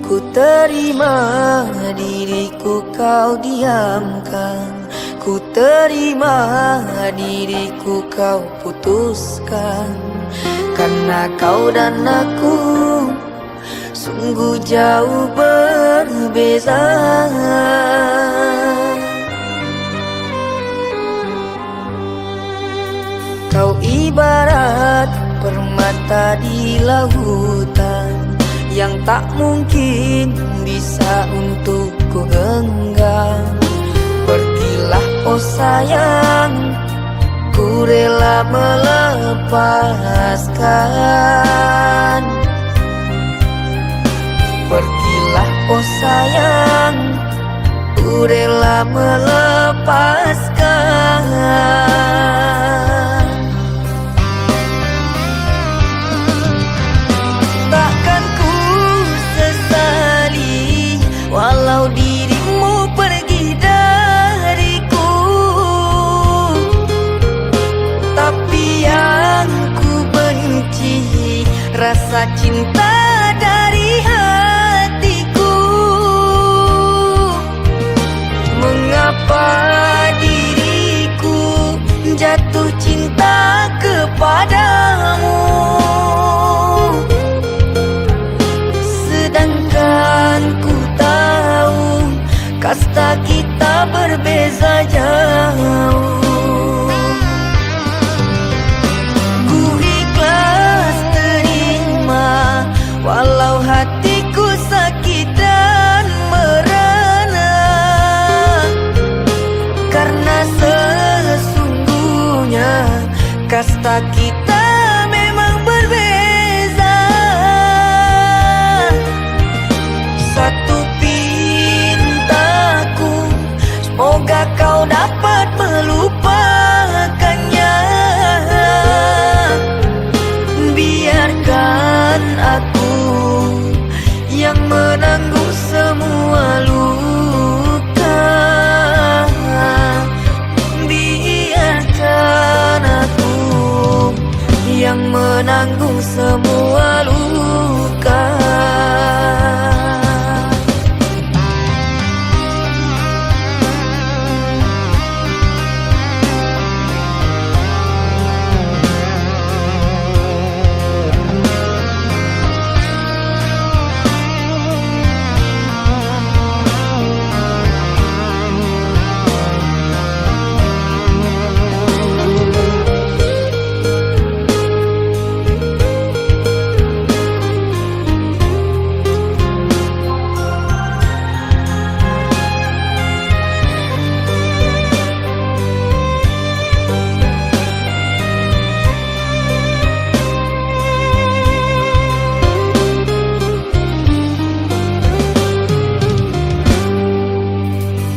Ku terima diriku kau diamkan, ku terima diriku kau putuskan. Karena kau dan aku sungguh jauh berbeza. Kau ibarat permata di lautan yang tak mungkin bisa untuk ku genggam. Pergilah oh sayang, ku rela melepaskan. Pergilah oh sayang, ku rela melepaskan. Walau dirimu pergi dariku, tapi yang ku benci rasa cinta dari hatiku. Mengapa diriku jatuh cinta kepadamu, sedangkan ku tahu kasta kita berbeza jauh. Ku ikhlas terima walau hatiku sakit dan merana, karena sesungguhnya kasta kita memang berbeza. Satu pintaku, semoga kau dapat melupakannya. Biarkan aku yang menanggung semua luka. Biarkan aku yang menanggung semua luka.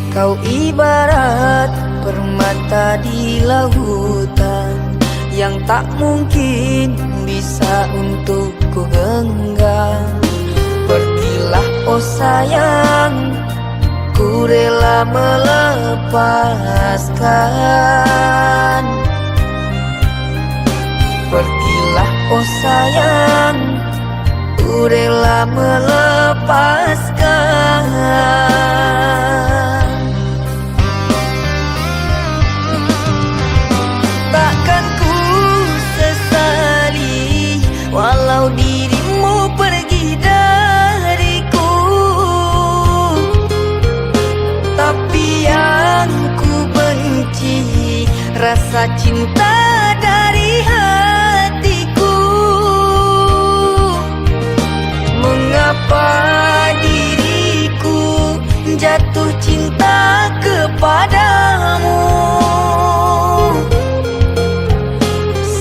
Kau ibarat permata di lautan yang tak mungkin bisa untuk ku genggam. Pergilah oh sayang, ku rela melepaskan. Pergilah oh sayang, ku rela melepaskan. Walau dirimu pergi dariku, tapi yang ku benci rasa cinta dari hatiku. Mengapa diriku jatuh cinta kepadamu,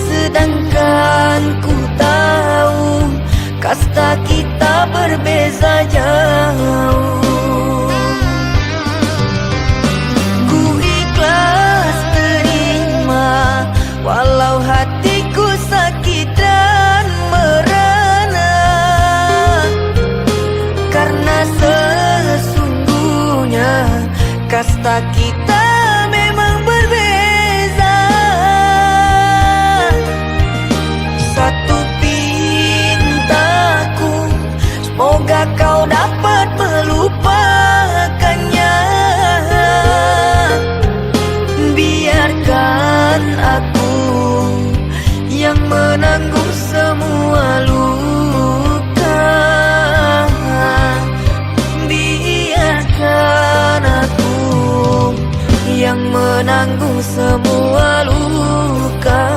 sedangkan ku tahu kasta kita berbeza jauh. Ku ikhlas terima walau hatiku sakit kasta kita memang berbeza. Satu pintaku, semoga kau dapat melupakannya. Biarkan aku yang menanggung semua luka. Biarkan aku yang menanggung semua luka.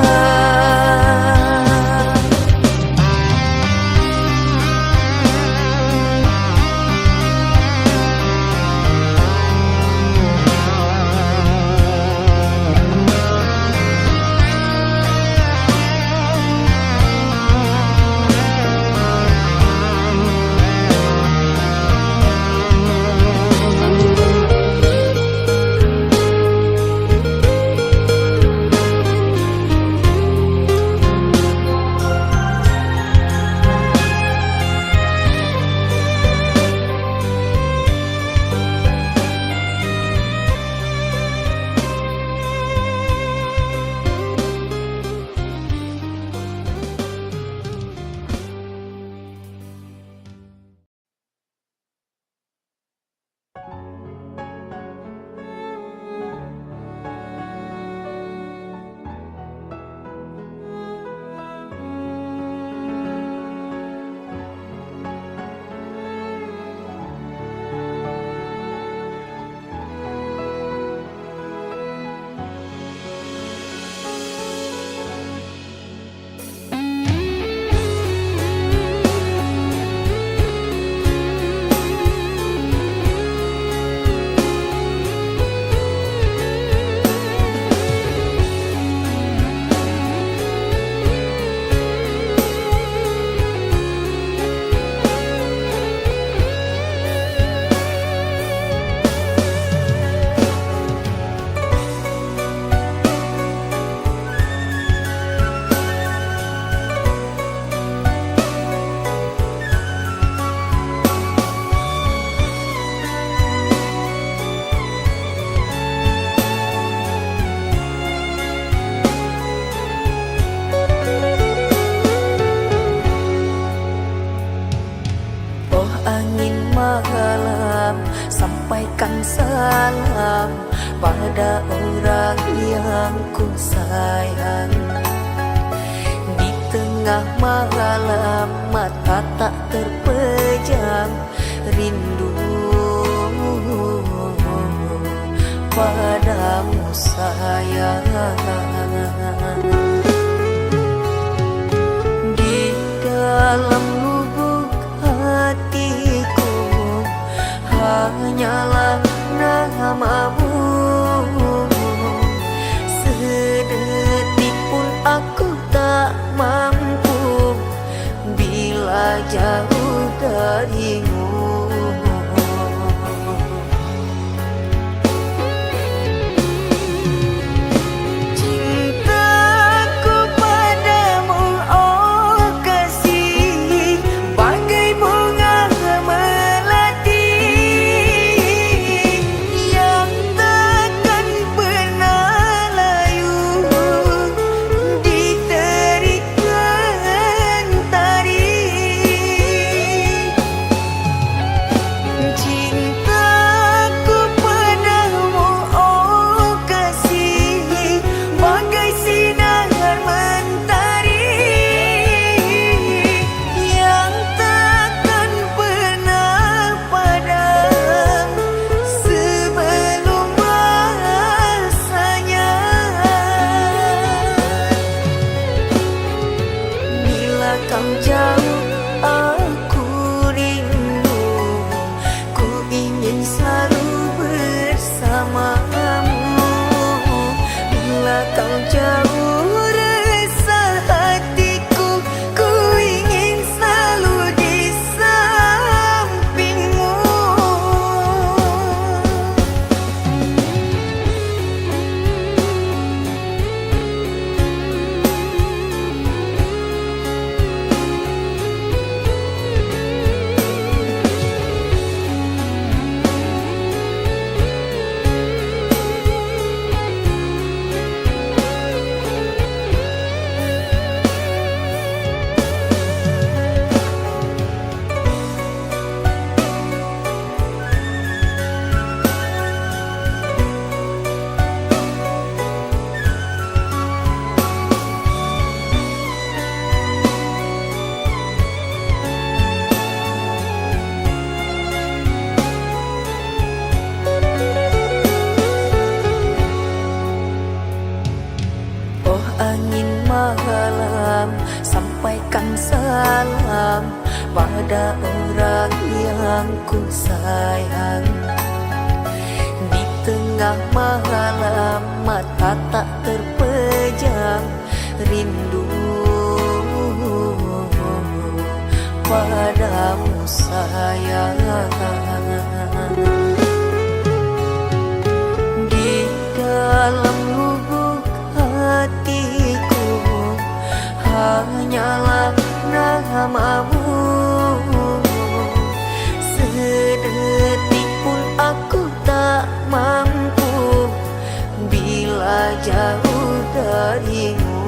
Sampaikan salam pada orang yang ku sayang. Di tengah malam mata tak terpejam, rindu padamu sayang. Di dalam lubuk hatiku hanyalah namamu. Sedetik pun aku tak mampu bila jauh darimu. Cintaku padamu, oh kasih, bagai bunga melati yang takkan pernah layu diterikan tari. angin malam, sampaikan salam pada orang yang ku sayang. Di tengah malam mata tak terpejam, rindu padamu sayang. Di dalam lubuk hatiku hanyalah namamu. Sedetik pun aku tak mampu bila jauh darimu.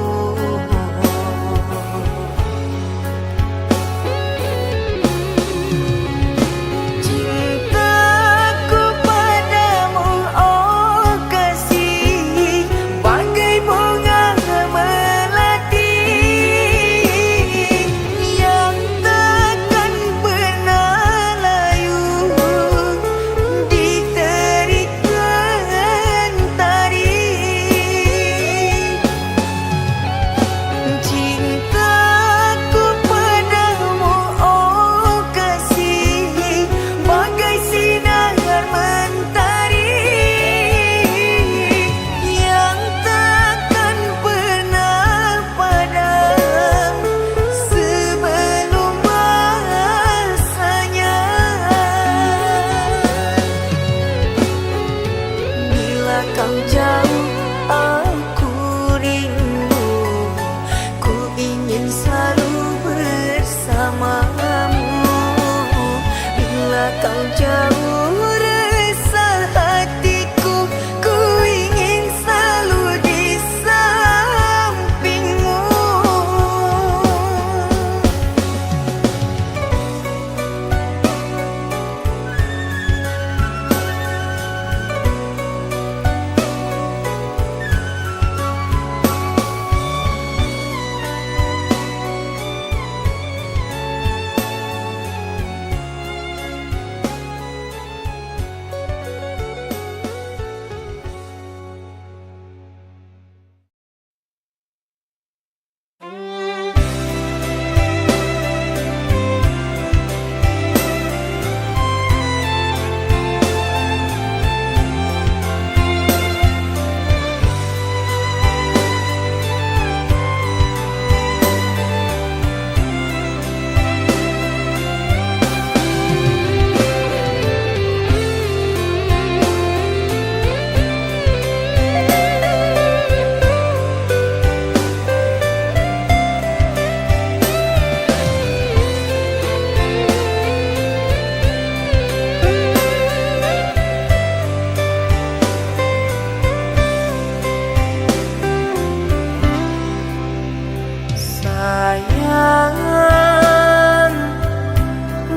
Kau jauh, aku rindu. Ku ingin selalu bersamamu. Bila kau jauh, resah hatiku. Ku ingin selalu di sampingmu. Sayang,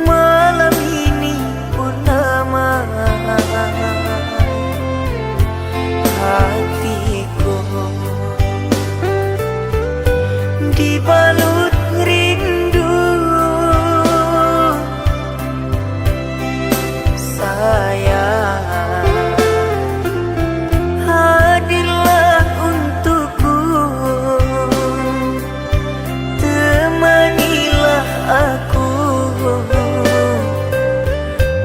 malam ini purnama. Hatiku dibalut rindu. Sayang, hadirlah untukku. Temanilah aku.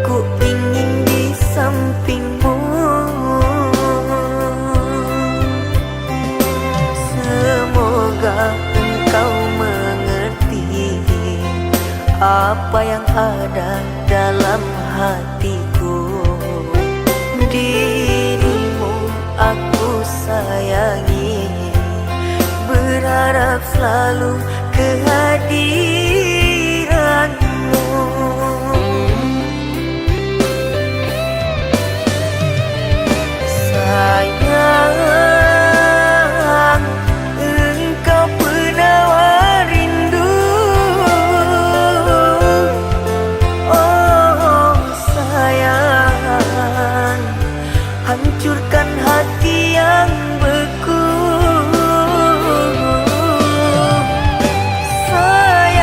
Ku ingin di sampingmu. Semoga engkau mengerti apa yang ada dalam hatiku. Dirimu aku sayangi, berharap selalu kehadiranmu. Sayang, engkau penawar rindu. Oh sayang, hancurkan hati yang beku. Sayang,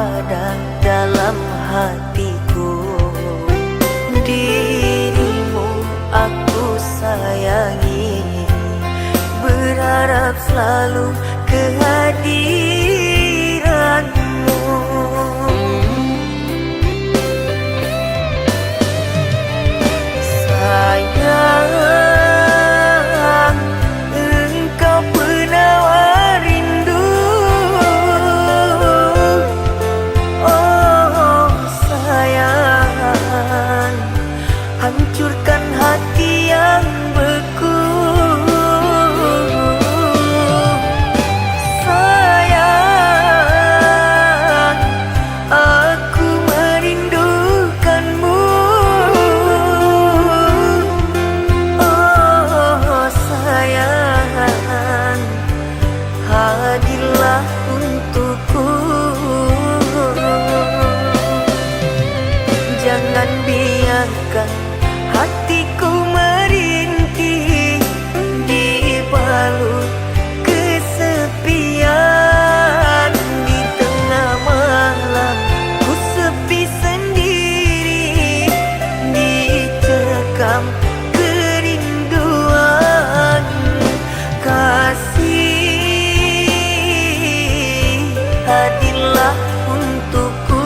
ada dalam hatiku. Dirimu aku sayangi, berharap selalu kehadiranmu. Sayang, engkau penawar rindu. Oh sayang, hancurkan hati yang beku. Sayang, aku merindukanmu. Oh sayang, hadirlah untukku. Jangan biarkan hatiku merintih dibalut kesepian. Di tengah malam ku sepi sendiri, dicekam kerinduan. Kasih, hadirlah untukku.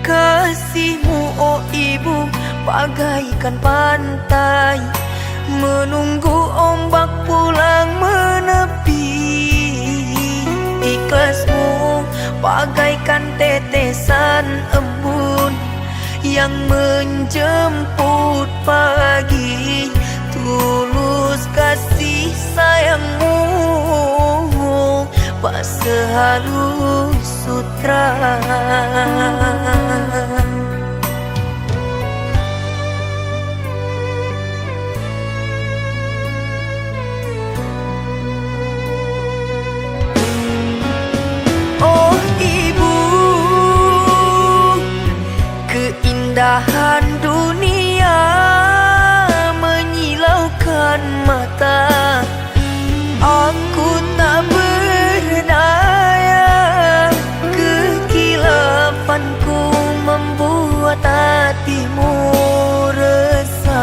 Kasihmu oh ibu bagaikan pantai, menunggu ombak pulang menepi. Ikhlasmu bagaikan tetesan embun yang menjemput pagi. Tulus kasih sayangmu pas sehalus sutra. Oh ibu, keindahan dunia menyilaukan mata. Aku tak berdaya, kekilafanku membuat hatimu resah.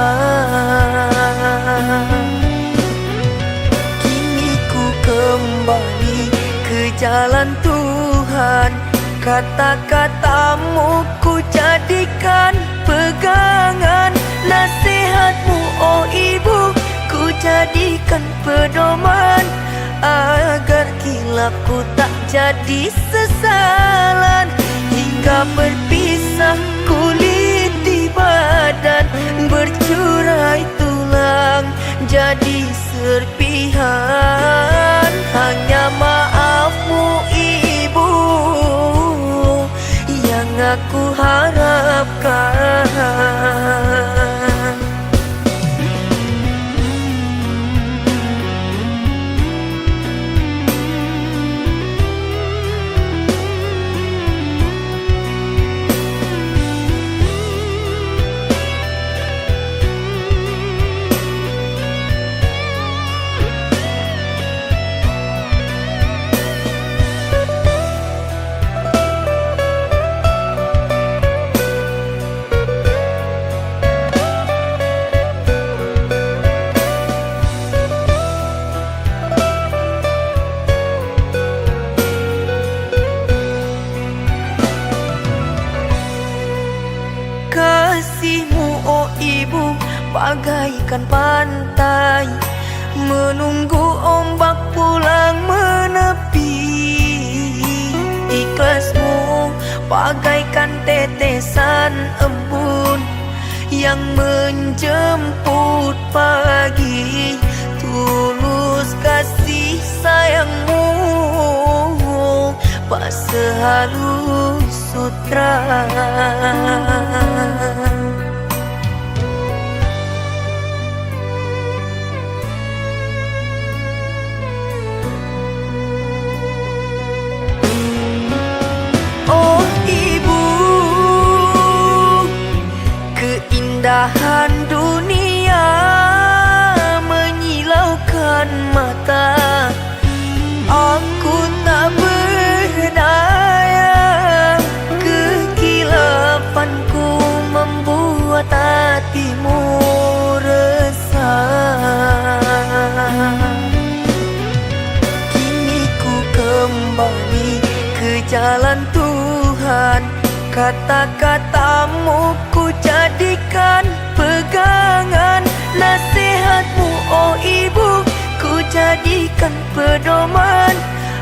Kini ku kembali ke jalan Tuhan, kata-katamu ku jadikan pegangan. Nasihatmu oh ibu ku jadikan pedoman, agar kilapku tak jadi sesalan. Hingga berpisah kulit di badan, bercurai tulang jadi serpihan. Hanya maafmu ibu yang aku harapkan. bagaikan pantai, menunggu ombak pulang menepi. Ikhlasmu bagaikan tetesan embun yang menjemput pagi. Tulus kasih sayangmu pas sehalus sutra. Oh ibu, keindahan dunia menyilaukan mata. Aku tak berdaya, kekilafanku membuat hatimu resah. Kini ku kembali ke jalan Tuhan, kata-katamu ku jadikan pegangan. Nasihatmu oh ibu ku jadikan pedoman,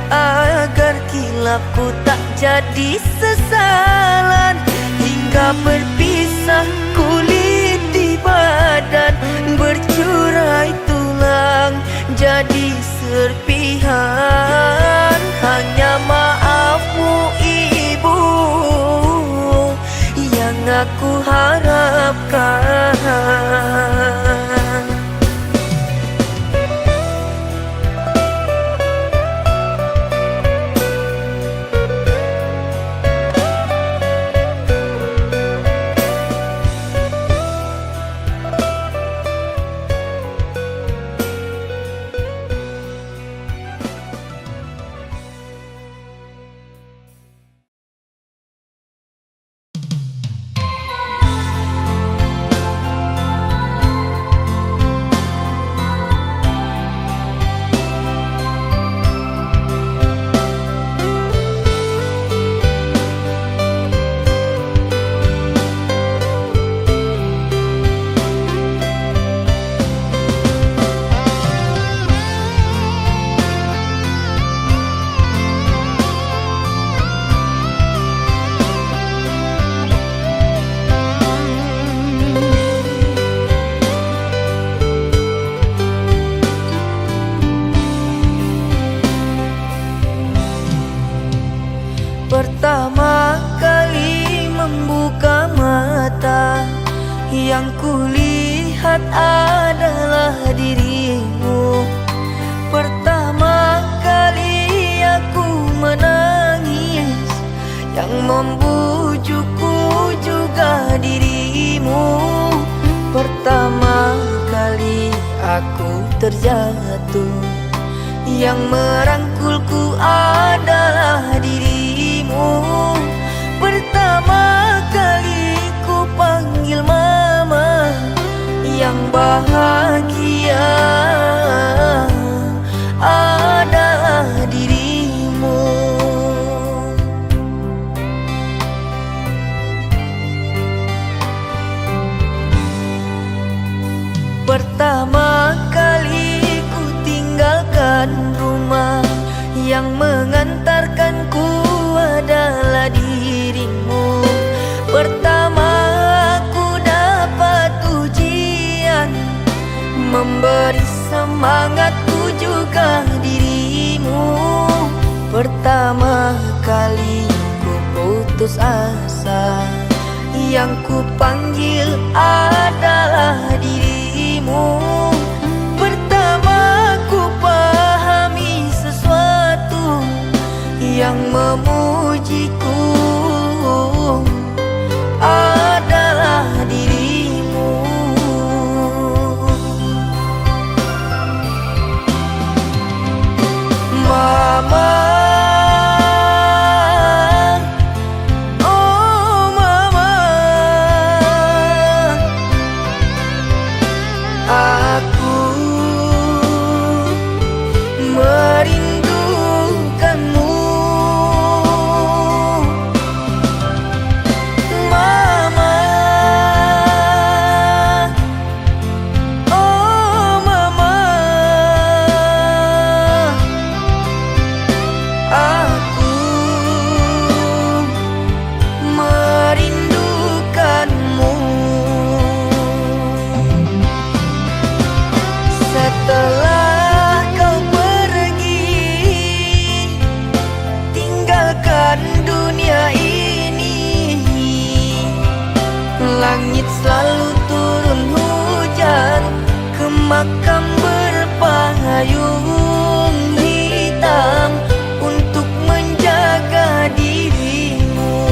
agar kilapku tak jadi sesalan. Hingga berpisah kulit di badan, bercurai tulang jadi serpihan. Hanya maafmu ibu yang aku harapkan. Pertama kali membuka mata, yang kulihat adalah dirimu. Pertama kali aku menangis, yang membujukku juga dirimu. Pertama kali aku terjatuh, yang merangkulku adalah dirimu. Pertama kali ku panggil mama, yang bahagia adalah dirimu. Pertama kali ku tinggalkan rumah, yang mengantarkanku adalah dirimu. Pertama ku dapat ujian, memberi semangatku juga dirimu. Pertama kali ku putus asa, yang ku panggil adalah dirimu. Pertama ku pahami sesuatu, yang memujiku adalah dirimu. Mama, oh mama, aku merindukanmu. Mama, Langit selalu turun hujan ke makam berpayung hitam untuk menjaga dirimu.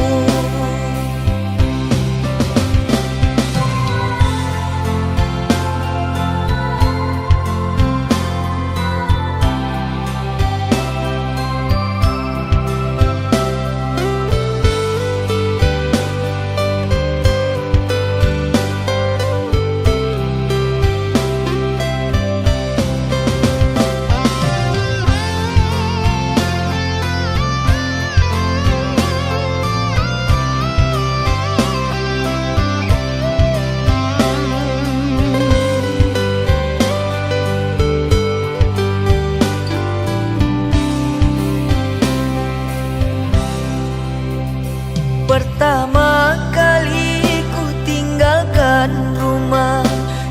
Pertama kali ku tinggalkan rumah,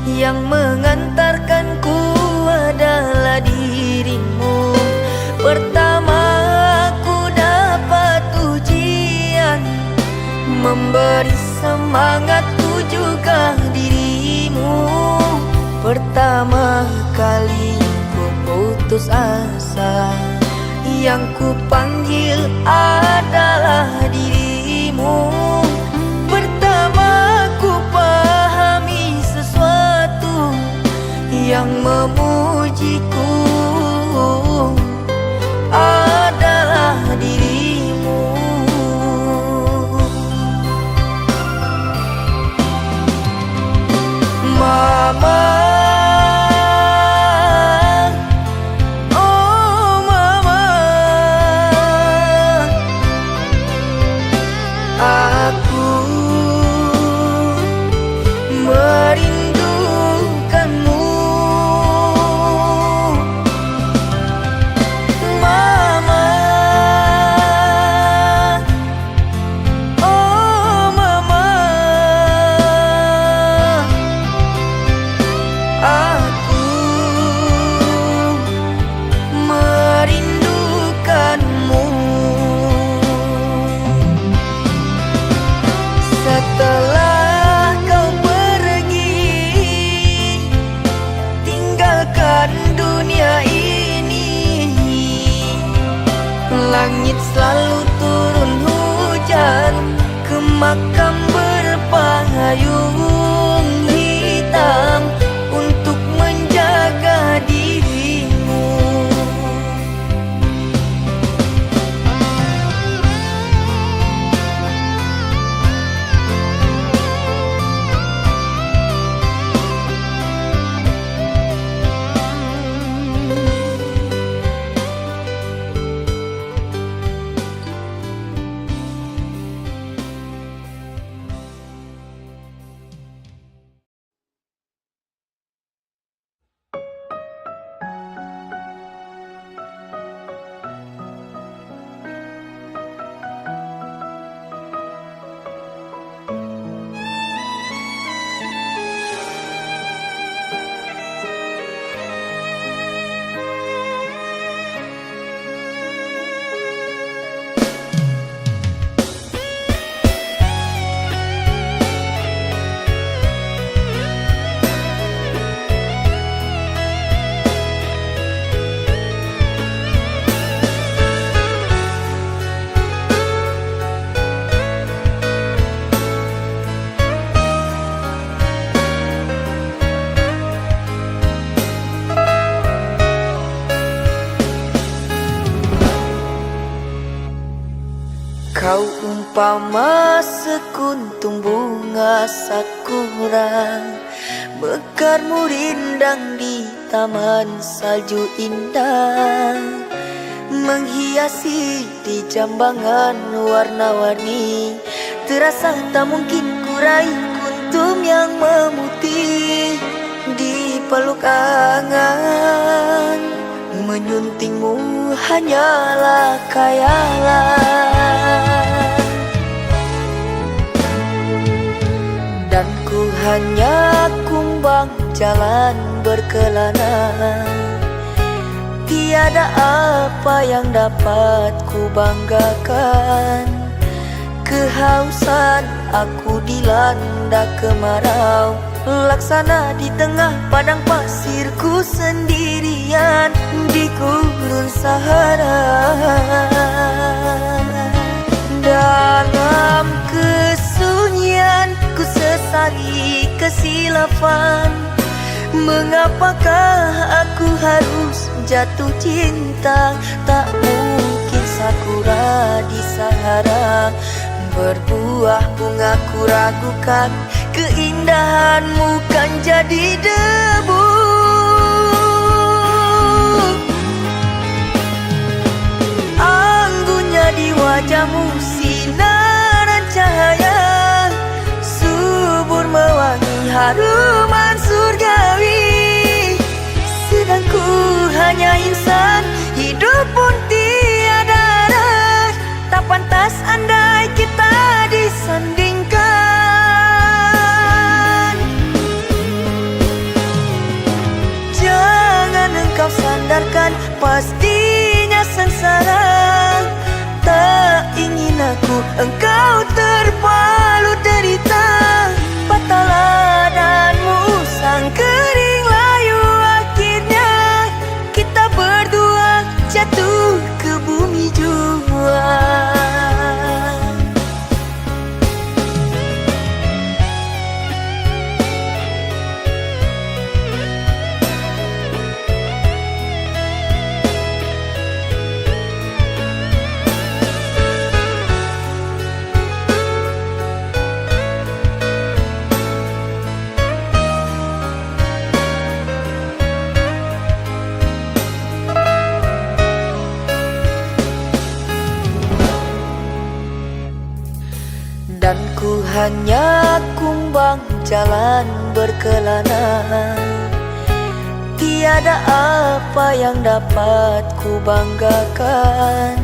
yang mengantarkanku adalah dirimu. Pertama ku dapat ujian, memberi semangatku juga dirimu. Pertama kali ku putus asa, yang ku panggil adalah dirimu. Pertama ku pahami sesuatu yang memujiku adalah dirimu. Mama, aku merindukanmu. Mama, oh mama, aku merindukanmu. Setelah kau pergi, tinggalkan dunia ini, langit selalu turun hujan ke makam berpayung hitam untuk menjaga dirimu. Kau umpama sekuntum bunga sakura, mekarmu rindang di taman salju indah, menghiasi di jambangan warna-warni. Terasa tak mungkin ku raih kuntum yang memutih di peluk angan. Menyuntingmu hanyalah khayalan, dan ku hanya kumbang jalan berkelana. Tiada apa yang dapat ku banggakan, Kehausan aku dilanda kemarau, laksana di tengah padang pasirku sendirian di gurun Sahara. Dalam kesunyian ku sesali kesilafan, mengapakah aku harus jatuh cinta? Tak mungkin sakura di Sahara berbuah bunga, ku ragukan keindahanmu kan jadi debu. Anggunnya di wajahmu sinaran cahaya, subur mewangi haruman surgawi. Sedang ku hanya insan, hidup pun tiada arah. Tak pantas andai kita disandingkan. Jangan engkau sandarkan, pastinya sengsara. Tak ingin aku engkau terpalu derita. Patah ladangmu sang kering layu, akhirnya kita berdua jatuh ke bumi jua. Dan ku hanya kumbang jalan berkelana. Tiada apa yang dapat ku banggakan.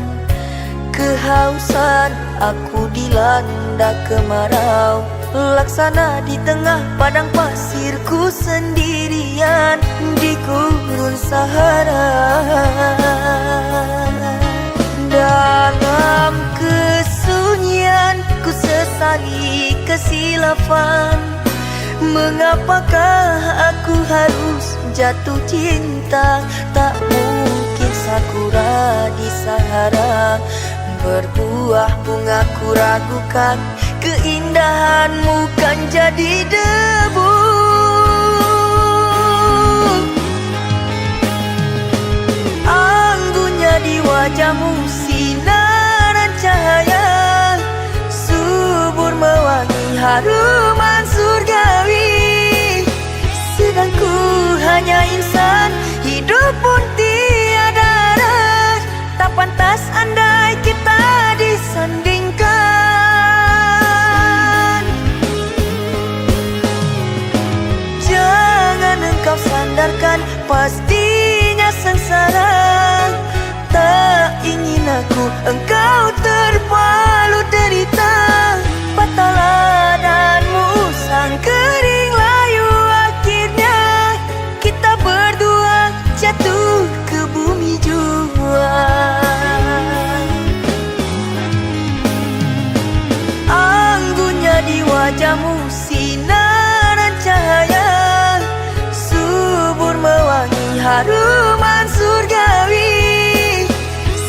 Kehausan aku dilanda kemarau, laksana di tengah padang pasirku sendirian di gurun Sahara. Dalam kesunyian ku sesali kesilafan, mengapakah aku harus jatuh cinta? Tak mungkin sakura di Sahara berbuah bunga, ku ragukan keindahanmu kan jadi debu. Anggunnya di wajahmu sinaran cahaya, subur mewangi haruman surgawi. Sedang ku hanya insan, hidup pun tiada arah. Tak pantas andai kita disandingkan. Jangan engkau sandarkan, pastinya sengsara. Tak ingin aku engkau terpalu derita. Patah ladangmu sang kering layu, akhirnya kita berdua jatuh ke bumi jua. Anggunnya di wajahmu sinaran cahaya, subur mewangi haruman surgawi.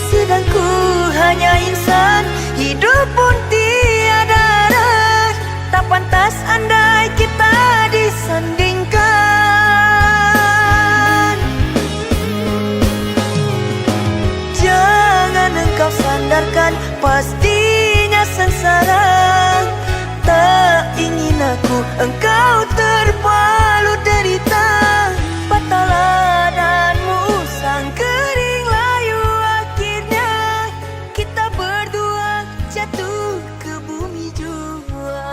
Sedang ku hanya insan, hidup pun tiada arah. Tak pantas andai kita disandingkan. Jangan engkau sandarkan, pastinya sengsara. Tak ingin aku engkau terpalu derita. Patah ladangmu sang kering layu, akhirnya kita berdua jatuh ke bumi jua.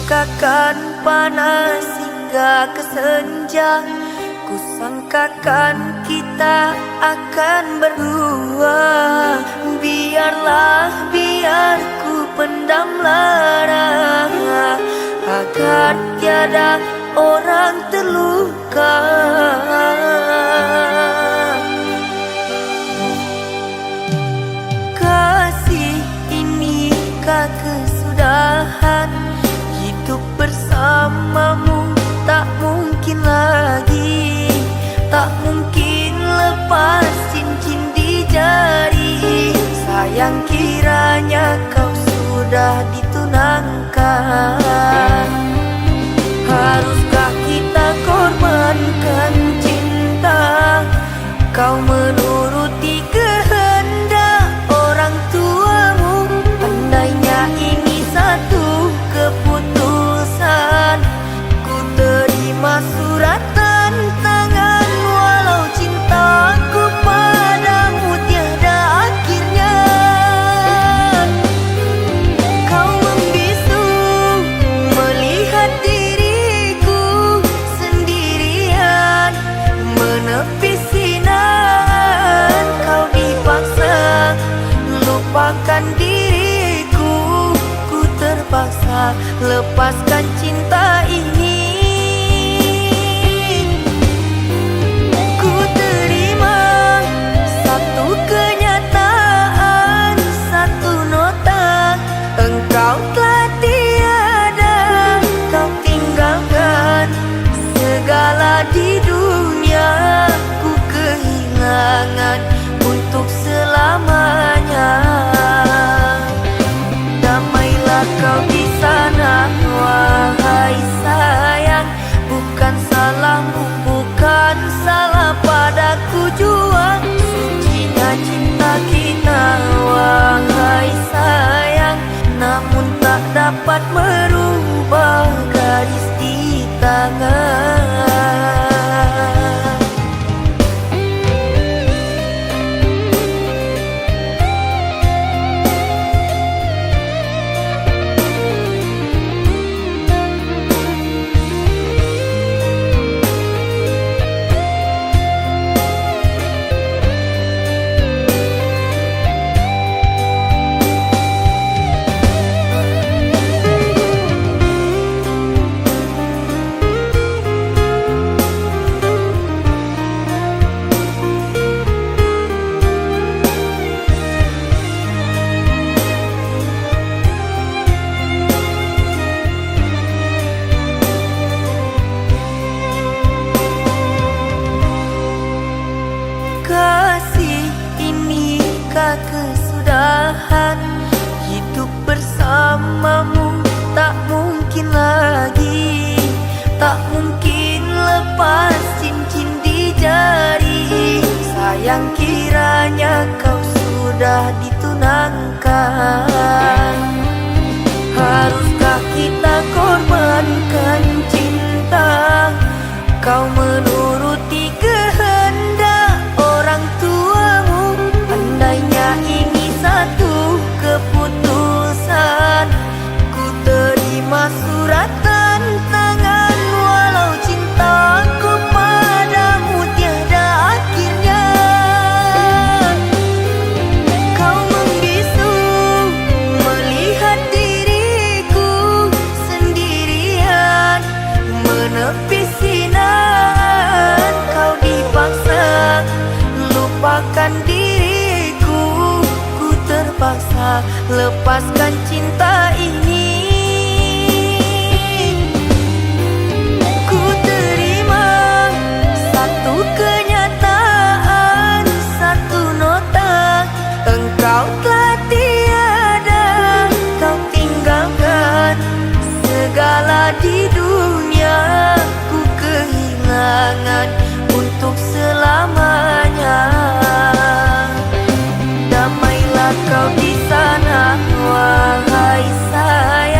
Kusangkakan panas hingga ke senja, kusangkakan kita akan berdua. Biar ku pendam lara, agar tiada orang terluka. Kasih inikah kesudahan, hidup bersamamu tak mungkin lagi. Tak mungkin lepas cincin di jari. Sayang kiranya kau sudah ditunangkan. Haruskah kita korbankan cinta? Kau menuruti kehendak orang tuamu. Andainya ini satu keputusan, ku terima surat tantangan. Walau cintaku padamu tiada akhirnya. Kau membisu melihat diriku sendirian, menepis sinar. Kau dipaksa lupakan diriku, ku terpaksa lepaskan cinta ini. Ku terima satu kenyataan, satu nota. Engkau telah tiada, kau tinggalkan segala di dunia. Ku kehilangan untuk selamanya. Damailah kau di sana, wahai sayang. Bukan salahmu, bukan salah padaku jua. Sucinya cinta kita, wahai sayang. Namun tak dapat merubah garis di tangan. Kasih inikah kesudahan, hidup bersamamu tak mungkin lagi. Tak mungkin lepas cincin di jari. Sayang kiranya kau sudah ditunangkan. Haruskah kita korbankan cinta? Kau menuruti kehendak orang tuamu. Andainya ini satu keputusan, ku terima surat tantangan. Walau cintaku padamu tiada akhirnya. Kau membisu melihat diriku sendirian, menepis sinar. Kau dipaksa lupakan diriku, ku terpaksa lepaskan cinta ini. Ku terima satu kenyataan, satu nota. Engkau telah tiada, kau tinggalkan segala di dunia. Ku kehilangan untuk selamanya. Damailah kau di sana, wahai sayang.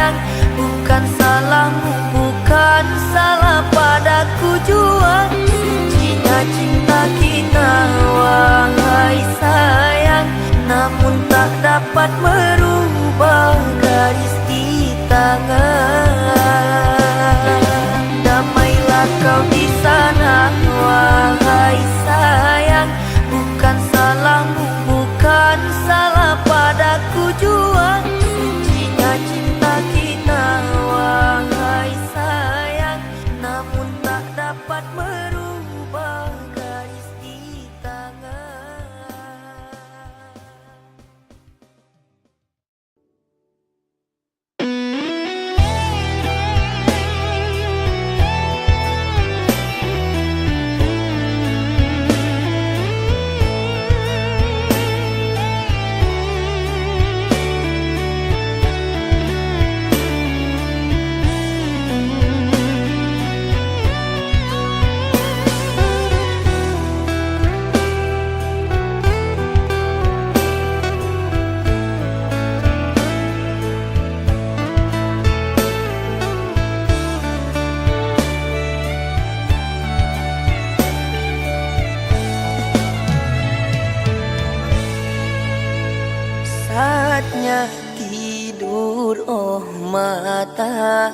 saatnya tidur, oh mata,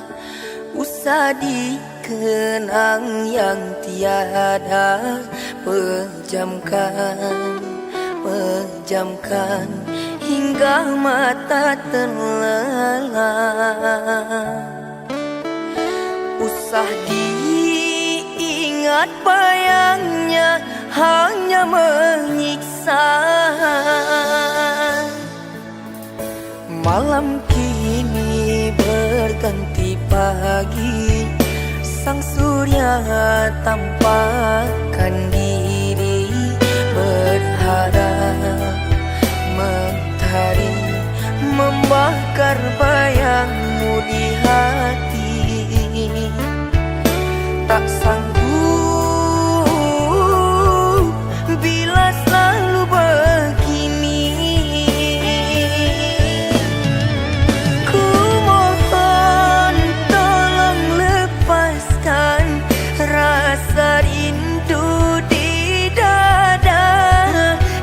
usah dikenang yang tiada. Pejamkan hingga mata terlelap. Usah diingat bayangnya, hanya menyiksa. Malam kini berganti pagi, sang surya tampakkan diri, berharap mentari membakar bayangmu di hati. Tak sanggup bila selalu begini. Ku mohon tolong lepaskan rasa rindu di dada,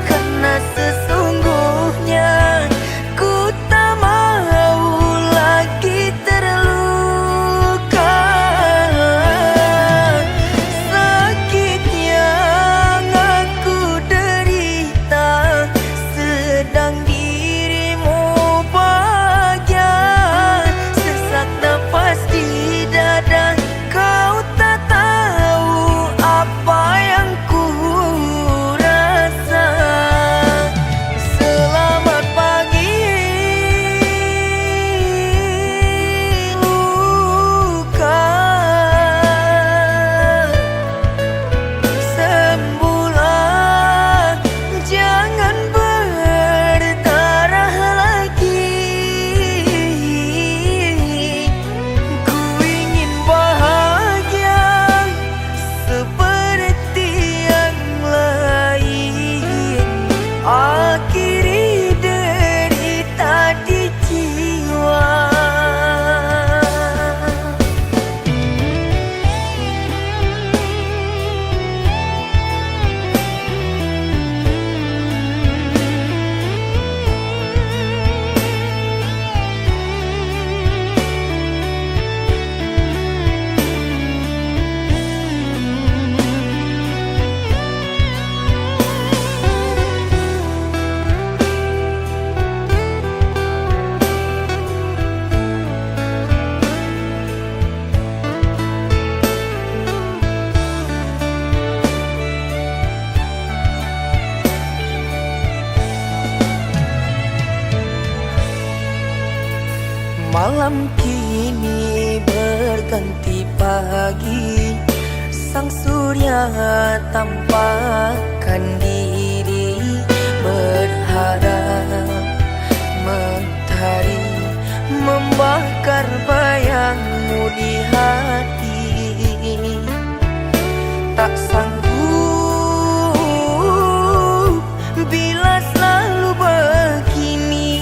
karena sesungguhnya ku tak mau lagi terluka. Sakit yang aku derita, sedang dirimu bahagia. Sesak nafas di dada, kau tak tahu apa yang ku rasa. Selamat pagi luka, sembuhlah, jangan berdarah lagi. Ku ingin bahagia seperti yang lain, akhiri derita di jiwa. Malam kini berganti pagi, sang surya tampakkan diri, berharap mentari membakar bayangmu di hati. Tak sanggup bila selalu begini.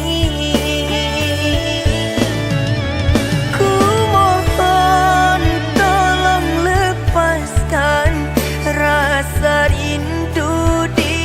Ku mohon tolong lepaskan rasa rindu di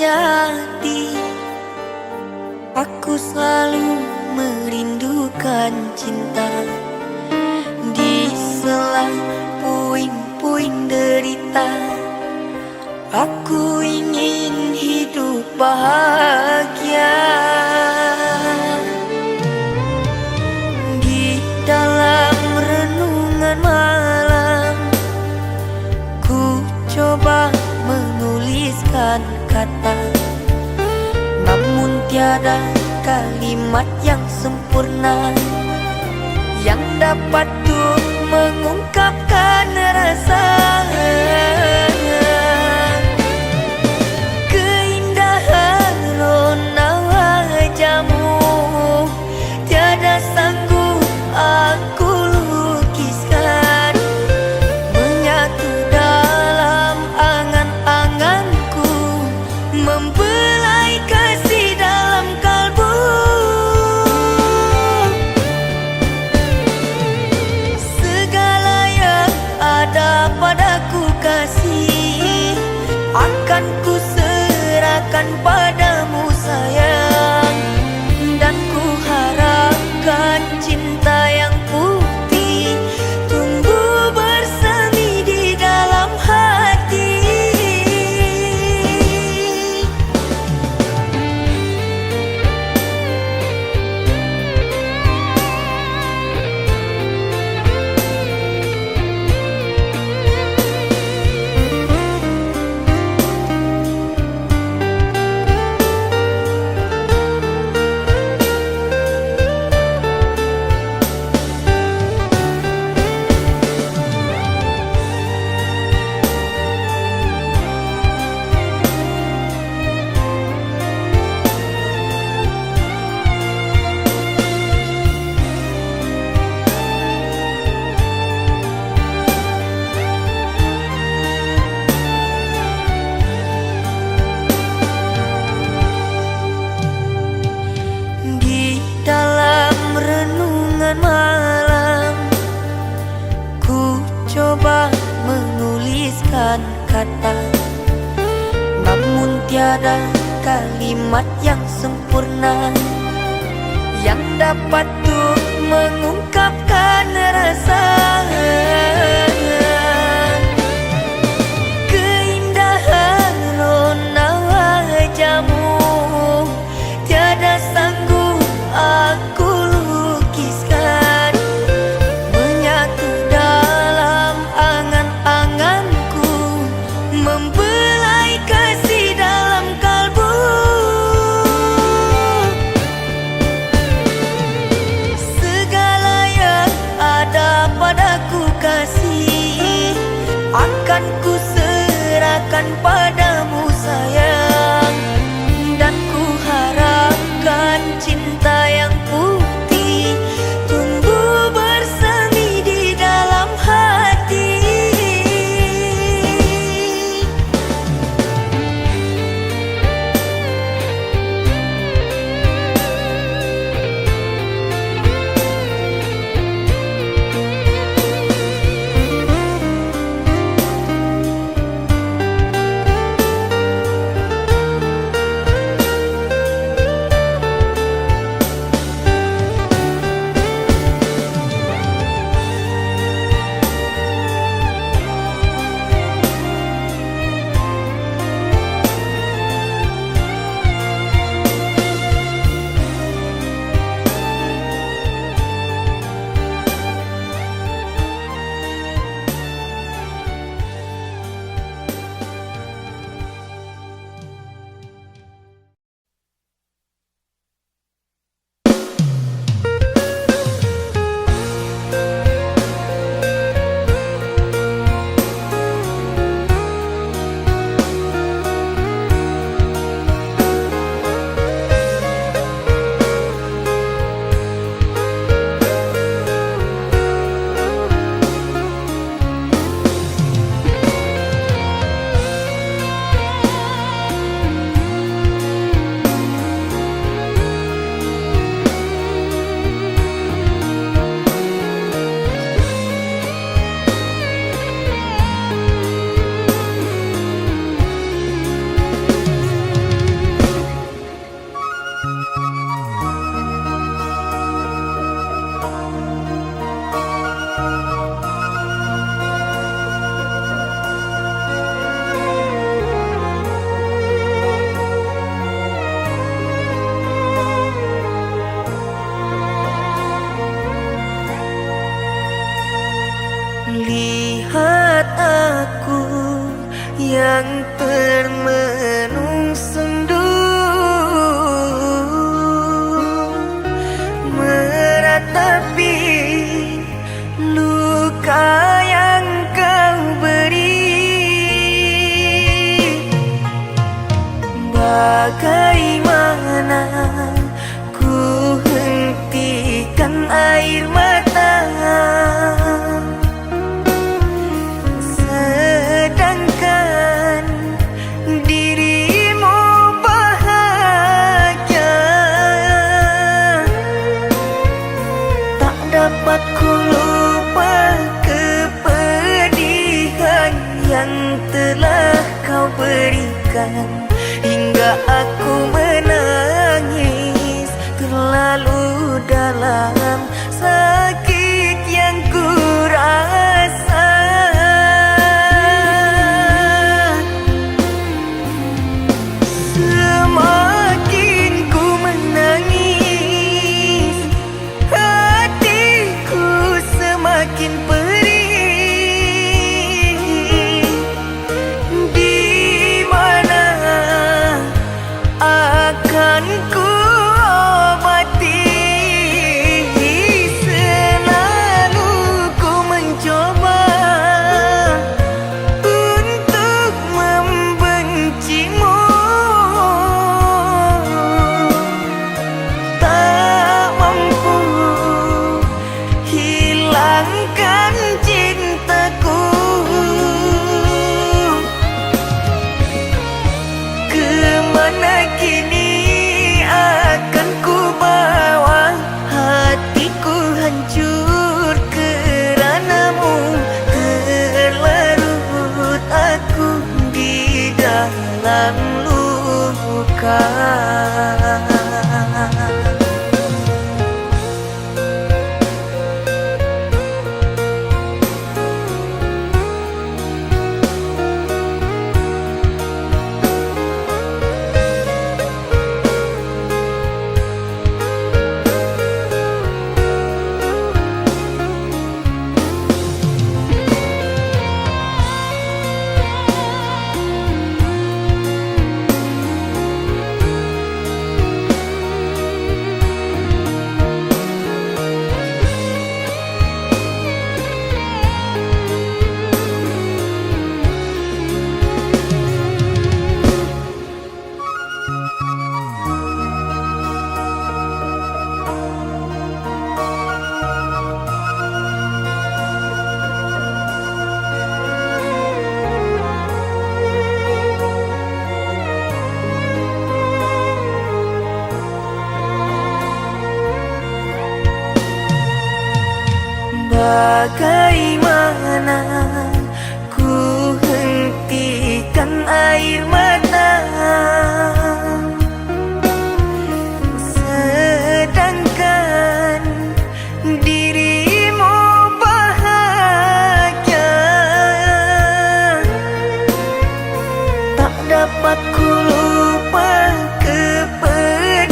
hati. Aku selalu merindukan cinta di sela puing-puing derita. Aku ingin hidup bahagia. Di dalam renungan malam, ku coba menuliskan kata, namun tiada kalimat yang sempurna yang dapat tuh mengungkapkan rasa. Keindahan rona wajahmu tiada sanggup aku lukiskan, menyatu dalam angan-anganku, membelai kasih dalam kalbu. Segala yang ada padaku kasih, akan ku serahkan padamu sayang. Dan ku harapkan cinta yang putih tumbuh bersemi di dalam hati. Malam, ku coba menuliskan kata, namun tiada kalimat yang sempurna yang dapat tuh mengungkapkan rasa. Keindahan rona wajahmu tiada sanggup aku lukiskan, menyatu dalam angan-anganku, membelai kasih dalam kalbu. Segala yang ada padaku kasih, Bagaimana ku hentikan air mata, sedangkan dirimu bahagia. Tak dapat ku lupa kepedihan yang telah kau berikan, hingga aku menangis terlalu dalam sakit yang ku rasa. Semakin ku menangis, hatiku semakin perih. Di mana akan ku obati? Selalu ku mencoba untuk membencimu, tak mampu hilangkan cintaku. Kemana kini akan ku bawa? Hatiku hancur keranamu, terlarut aku di dalam luka. Bagaimana ku hentikan air mata, sedangkan dirimu bahagia. Tak dapat ku lupa kepedihan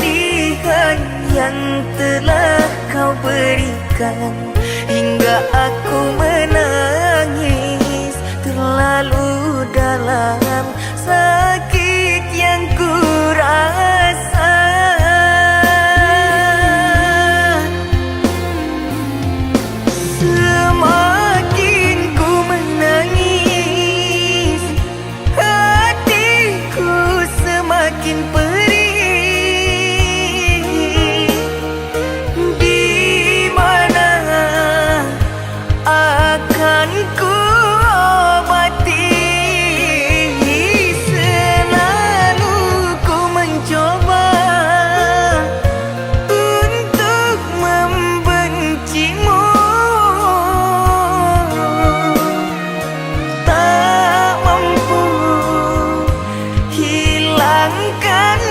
yang telah kau berikan, hingga aku menangis terlalu dalam sakit yang ku rasa. Semakin ku menangis, hatiku semakin perih. Di mana akan ku obati? Selalu ku mencoba untuk membencimu, tak mampu hilangkan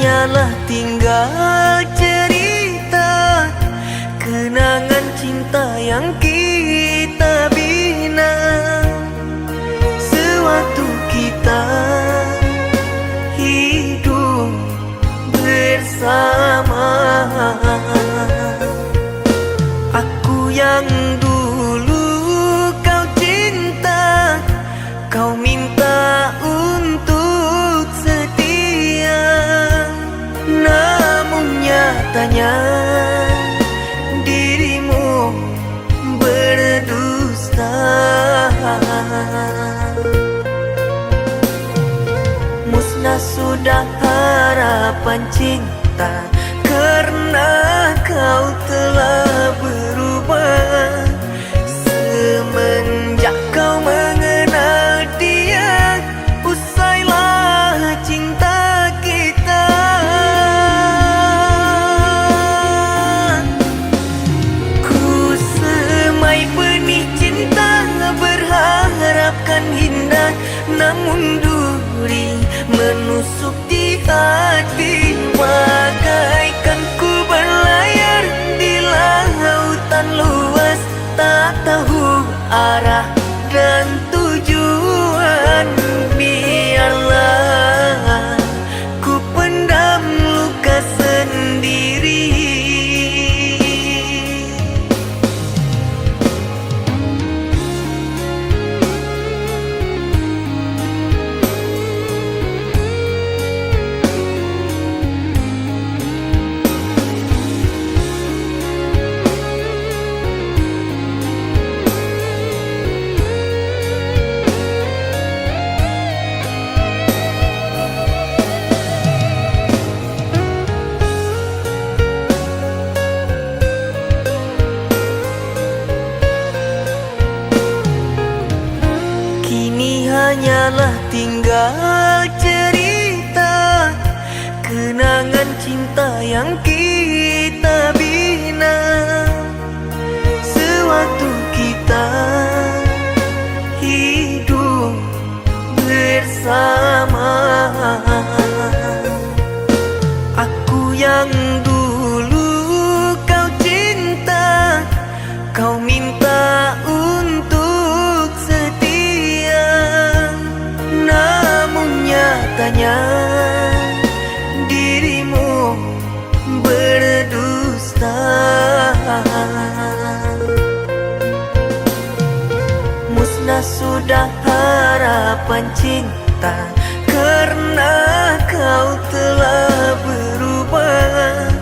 hanyalah tinggal cerita, kenangan cinta yang kita bina sewaktu kita hidup bersama. Aku yang dulu kau cinta, kau minta untuk setia, namun nyatanya dirimu berdusta. Musnah sudah harapan cinta, karena kau telah berubah. Semenjak kau mengenal dia, usailah cinta kita. Ku semai benih cinta, berharapkan indah, namun duri menusuk di hati. Bagaikan ku berlayar di lautan luas, tak tahu arah dan tujuan. Biarlah ku pendam luka sendiri. Kini hanyalah tinggal cerita, kenangan cinta yang kita bina sewaktu kita hidup bersama. Aku yang dulu kau cinta, kau minta untuk setia, namun nyatanya dirimu berdusta. Musnah sudah harapan cinta, karena kau telah berubah.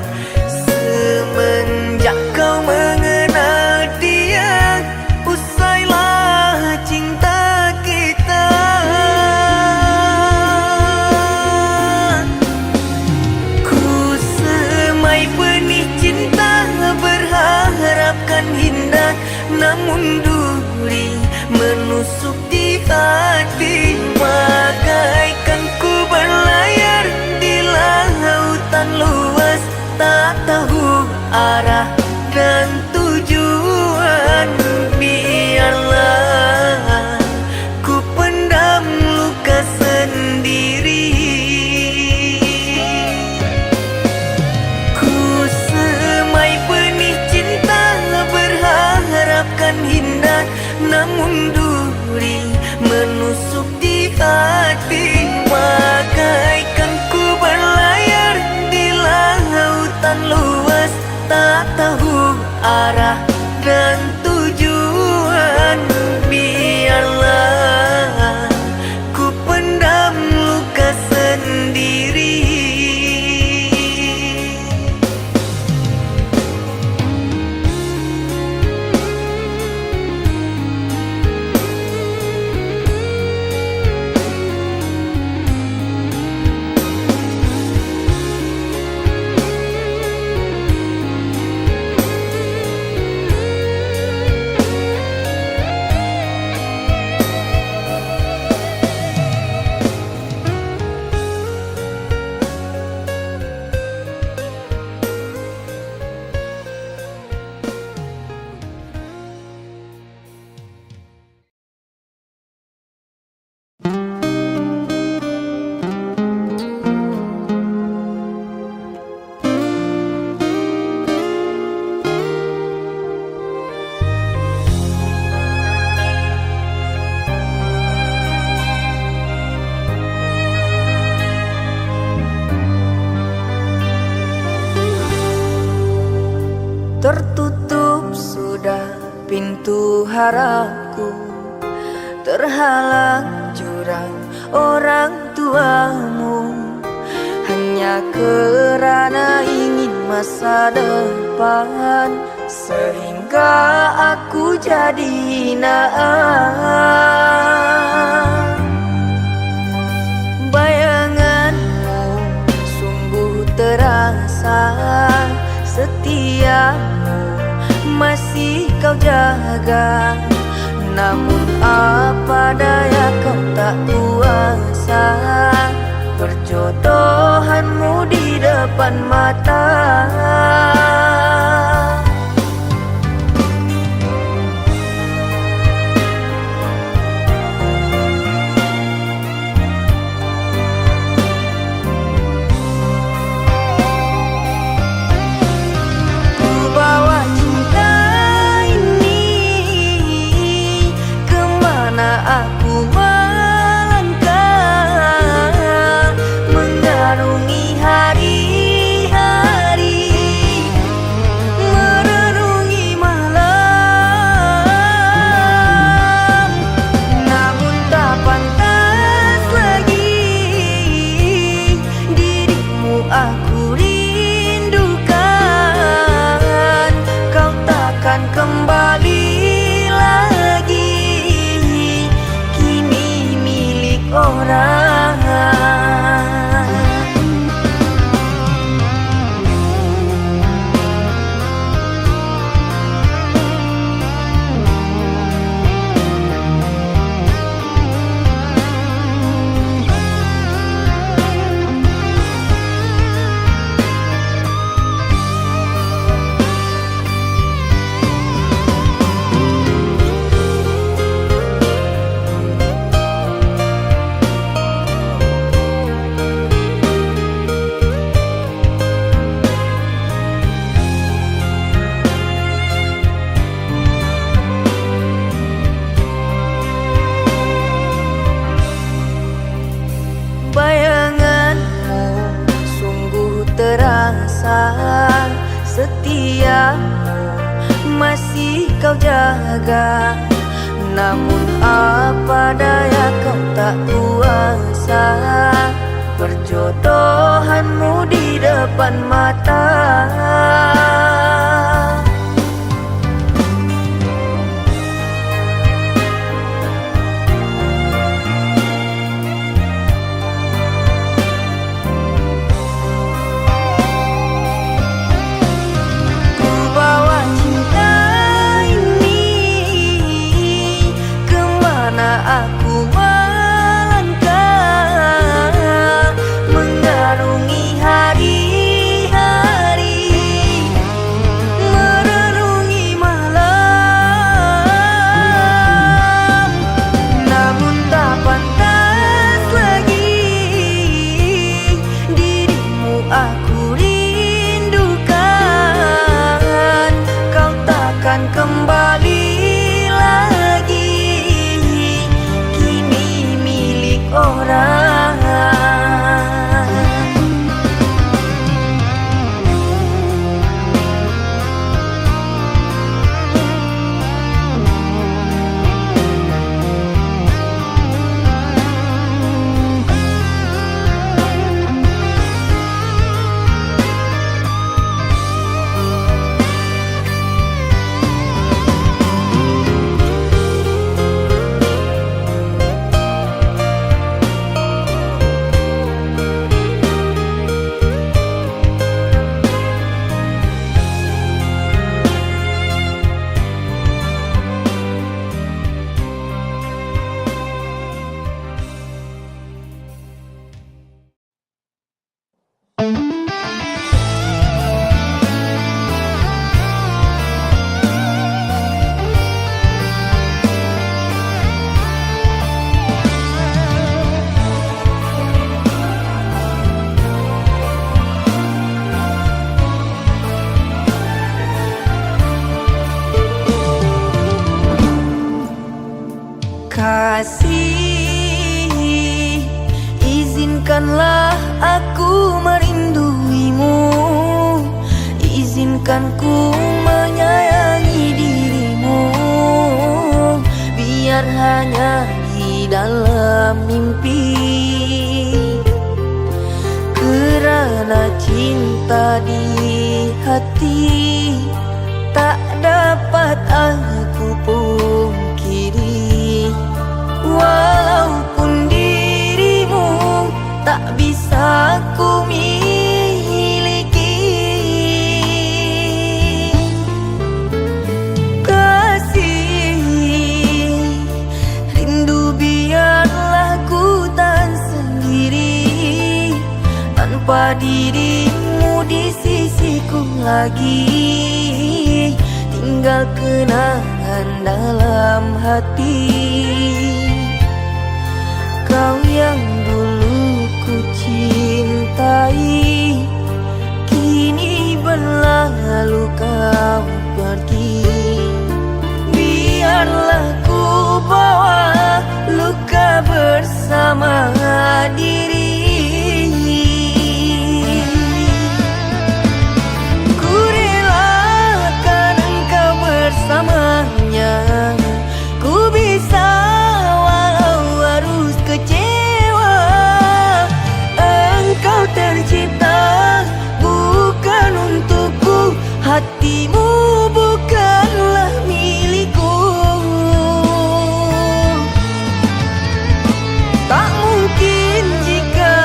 Semenjak kau mengenal dia, usailah cinta kita. Ku semai benih cinta, berharapkan indah, namun duri menusuk di hati. Bagaikan ku berlayar di lautan harapku terhalang jurang orang tuamu, hanya kerana ingin masa depan, sehingga aku jadi hinaan. Bayanganmu sungguh terasa, setiamu masih kau jaga. Namun apa daya kau tak kuasa, perjodohanmu di depan mata. Ku bawa cinta ini kemana aku melangkah, mengarungi hari-hari, merenungi malam. Namun tak pantas lagi dirimu aku rindukan, kau takkan kembali lagi, kini milik orang. Bayanganmu sungguh terasa, setiamu masih kau jaga. Namun apa daya kau tak kuasa, perjodohanmu di depan mata. Ku bawa cinta ini kemana aku melangkah, mengarungi hari-hari, merenungi malam. Namun tak pantas lagi dirimu aku rindukan, kau takkan kembali lagi, kini milik orang. Kasih, izinkanlah aku merinduimu, izinkan ku menyayangi dirimu. sadar hanya di dalam mimpi. Kerana cinta di hati tak dapat aku pungkiri. Walaupun dirimu tak bisa ku miliki, kasih rindu biarlah ku tan sendiri. Tanpa dirimu di sisiku lagi, tinggal kenangan dalam hati. Kau yang dulu ku cintai, kini berlalu kau pergi. Biarlah ku bawa luka bersama diri. Ku relakan engkau bersamanya. Ku bisa walau harus kecewa. Engkau tercipta bukan untukku, hatimu bukanlah milikku. Tak mungkin jika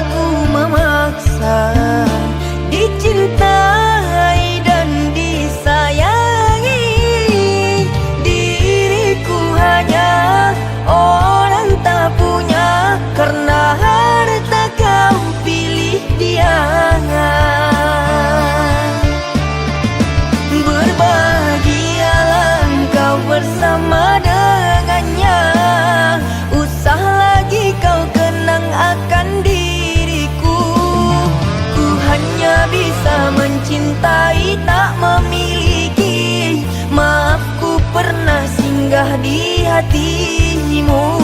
aku memaksa dicintai dan disayangi. Diriku hanya orang tak punya, karena harta kau pilih dia. Berbahagialah engkau bersama dengannya. Usah lagi kau kenang akan diriku. Ku hanya bisa mencintai, tak memiliki. Maaf ku pernah singgah di hatimu.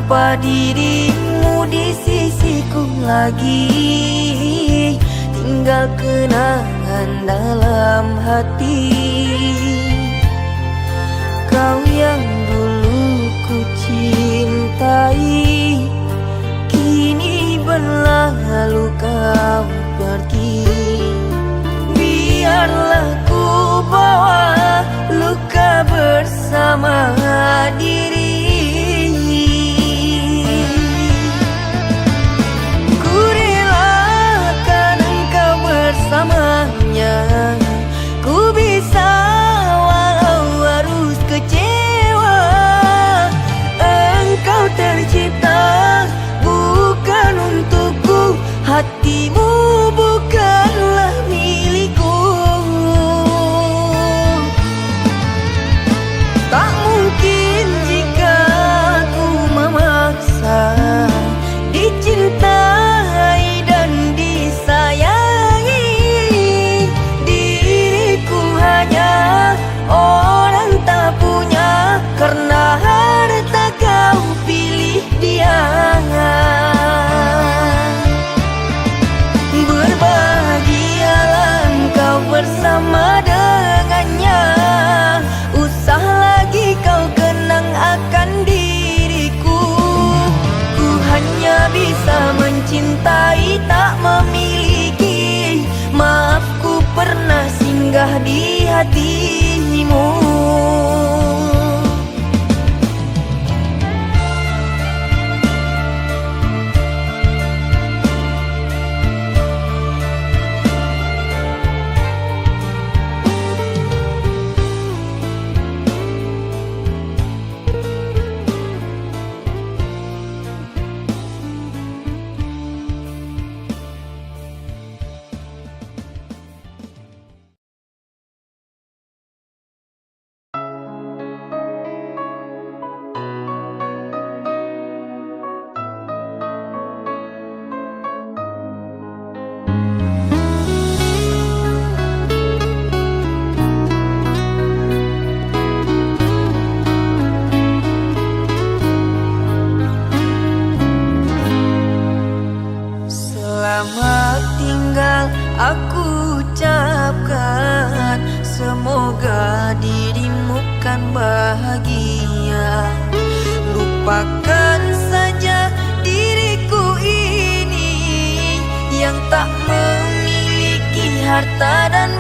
Tanpa dirimu di sisiku lagi, tinggal kenangan dalam hati. Kau yang dulu ku cintai, kini berlalu kau pergi. Biarlah ku bawa luka bersama diri. Bersamanya ku bisa walau harus kecewa. Engkau tercipta bukan untukku, hatimu bukanlah milikku. Tak mungkin jika aku memaksa dicintai dan disayangi. Orang tak punya, karena harta kau pilih dia. Berbahagialah engkau bersama dengannya. Usah lagi kau kenang akan diriku. Ku hanya bisa mencintai, tak memiliki. Maaf ku pernah singgah di hatimu. harta dan